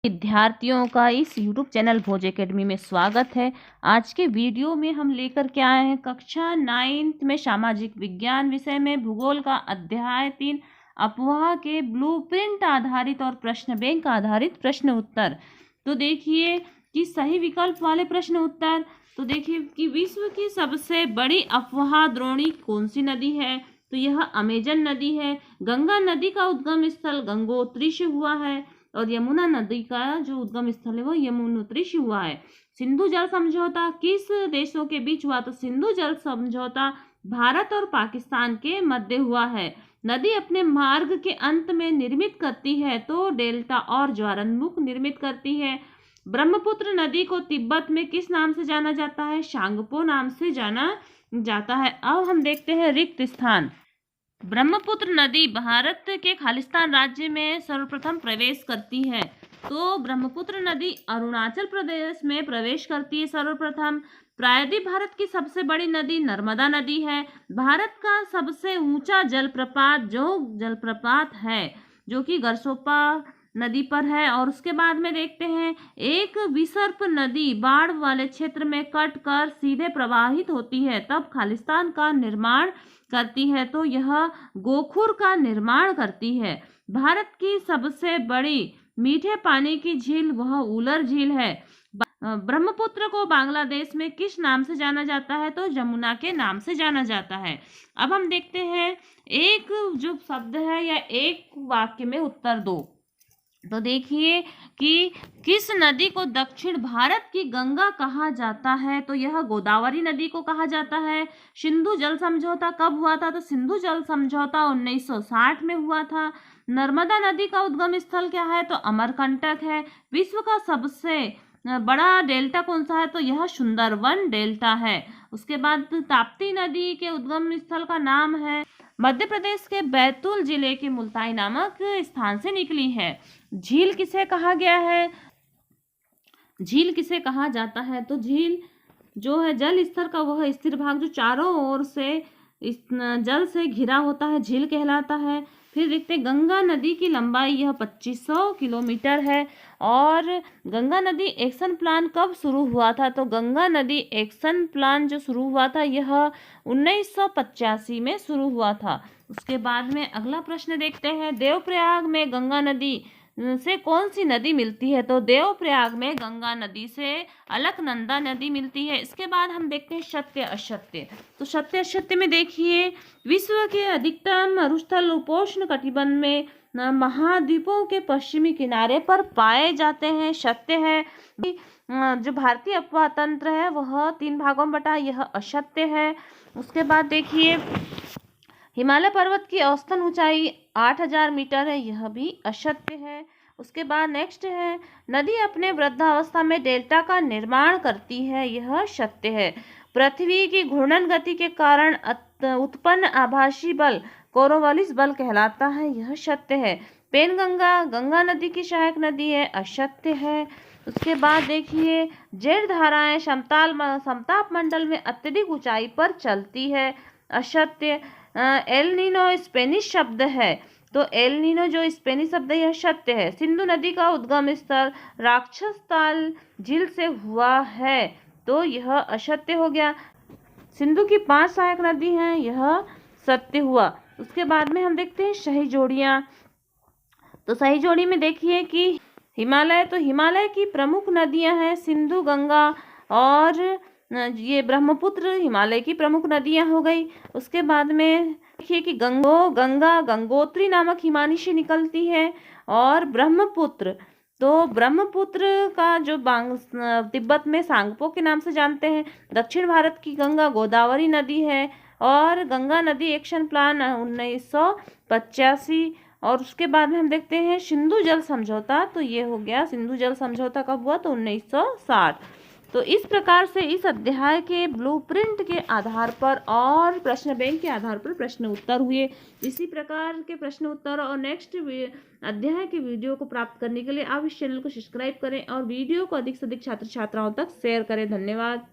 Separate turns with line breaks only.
विद्यार्थियों का इस YouTube चैनल भोज एकेडमी में स्वागत है। आज के वीडियो में हम लेकर के आए हैं कक्षा 9th में सामाजिक विज्ञान विषय में भूगोल का अध्याय 3 अफवाह के ब्लूप्रिंट आधारित और प्रश्न बैंक आधारित प्रश्न उत्तर। तो देखिए कि सही विकल्प वाले प्रश्न उत्तर। तो देखिए कि विश्व की सबसे बड़ी अफवाह द्रोणी कौन सी नदी है? तो यह अमेजन नदी है। गंगा नदी का उद्गम स्थल गंगोत्री से हुआ है और यमुना नदी का जो उद्गम स्थल है वो यमुनोत्री से हुआ है। सिंधु जल समझौता किस देशों के बीच हुआ? तो सिंधु जल समझौता भारत और पाकिस्तान के मध्य हुआ है। नदी अपने मार्ग के अंत में निर्मित करती है तो डेल्टा और ज्वारनमुख निर्मित करती है। ब्रह्मपुत्र नदी को तिब्बत में किस नाम से जाना जाता है? शांगपो नाम से जाना जाता है। अब हम देखते हैं रिक्त स्थान। ब्रह्मपुत्र नदी भारत के खालिस्तान राज्य में सर्वप्रथम प्रवेश करती है। तो ब्रह्मपुत्र नदी अरुणाचल प्रदेश में प्रवेश करती है सर्वप्रथम। प्रायद्वीप भारत की सबसे बड़ी नदी नर्मदा नदी है। भारत का सबसे ऊंचा जलप्रपात है जो कि गरसोपा नदी पर है। और उसके बाद में देखते हैं एक विसर्प नदी बाढ़ वाले क्षेत्र में कट कर सीधे प्रवाहित होती है तब खालिस्तान का निर्माण करती है। तो यह गोखुर का निर्माण करती है। भारत की सबसे बड़ी मीठे पानी की झील वह उलर झील है। ब्रह्मपुत्र को बांग्लादेश में किस नाम से जाना जाता है? तो यमुना के नाम से जाना जाता है। अब हम देखते हैं एक जो शब्द है या एक वाक्य में उत्तर दो। तो देखिए कि किस नदी को दक्षिण भारत की गंगा कहा जाता है? तो यह गोदावरी नदी को कहा जाता है। सिंधु जल समझौता कब हुआ था? तो सिंधु जल समझौता 1960 में हुआ था। नर्मदा नदी का उद्गम स्थल क्या है? तो अमरकंटक है। विश्व का सबसे बड़ा डेल्टा कौन सा है? तो यह सुंदरवन डेल्टा है। उसके बाद ताप्ती नदी के उद्गम स्थल का नाम है मध्य प्रदेश के बैतूल जिले के मुल्ताई नामक स्थान से निकली है। झील किसे कहा गया है? झील किसे कहा जाता है? तो झील जो है जल स्तर का वह स्थिर भाग जो चारों ओर से इस जल से घिरा होता है झील कहलाता है। फिर देखते हैं गंगा नदी की लंबाई यह 2500 किलोमीटर है। और गंगा नदी एक्शन प्लान कब शुरू हुआ था? तो गंगा नदी एक्शन प्लान जो शुरू हुआ था यह 1985 में शुरू हुआ था। उसके बाद में अगला प्रश्न देखते हैं देवप्रयाग में गंगा नदी से कौन सी नदी मिलती है? तो देवप्रयाग में गंगा नदी से अलकनंदा नदी मिलती है। इसके बाद हम देखते हैं सत्य असत्य। तो सत्य असत्य में देखिए विश्व के अधिकतम मरुस्थल उपोष्ण कटिबंध में महाद्वीपों के पश्चिमी किनारे पर पाए जाते हैं। सत्य है। जो भारतीय अपवाह तंत्र है वह 3 भागों में बटा, यह असत्य है। उसके बाद देखिए हिमालय पर्वत की औसतन ऊंचाई 8000 मीटर है, यह भी असत्य है। उसके बाद नेक्स्ट है नदी अपने वृद्धावस्था में डेल्टा का निर्माण करती है, यह सत्य है। पृथ्वी की घूर्णन गति के कारण उत्पन्न आभासी बल कोरोवालिस बल कहलाता है, यह सत्य है। पेनगंगा गंगा नदी की सहायक नदी है, असत्य है। उसके बाद देखिए जेड धाराएं समताप मंडल में अत्यधिक ऊंचाई पर चलती है, असत्य। एल नीनो स्पेनिश शब्द है, तो एल नीनो जो स्पेनिश शब्द है यह सत्य है। सिंधु नदी का उद्गम स्थल राक्षस ताल झील से हुआ है, तो यह असत्य हो गया। सिंधु की 5 सहायक नदी हैं, यह सत्य हुआ। उसके बाद में हम देखते हैं सही जोड़ियां। तो सही जोड़ी में देखिए कि हिमालय, तो हिमालय की प्रमुख नदियां हैं सिंधु, गंगा और ये ब्रह्मपुत्र हिमालय की प्रमुख नदियां हो गई। उसके बाद में देखिए कि गंगा गंगोत्री नामक हिमानी से निकलती है। और ब्रह्मपुत्र, तो ब्रह्मपुत्र का जो तिब्बत में सांगपो के नाम से जानते हैं। दक्षिण भारत की गंगा गोदावरी नदी है। और गंगा नदी एक्शन प्लान 1985। और उसके बाद में हम देखते हैं सिंधु जल समझौता। तो ये हो गया सिंधु जल समझौता कब हुआ? तो 1960। तो इस प्रकार से इस अध्याय के ब्लूप्रिंट के आधार पर और प्रश्न बैंक के आधार पर प्रश्न उत्तर हुए। इसी प्रकार के प्रश्न उत्तर और नेक्स्ट अध्याय के वीडियो को प्राप्त करने के लिए आप इस चैनल को सब्सक्राइब करें और वीडियो को अधिक से अधिक छात्र छात्राओं तक शेयर करें। धन्यवाद।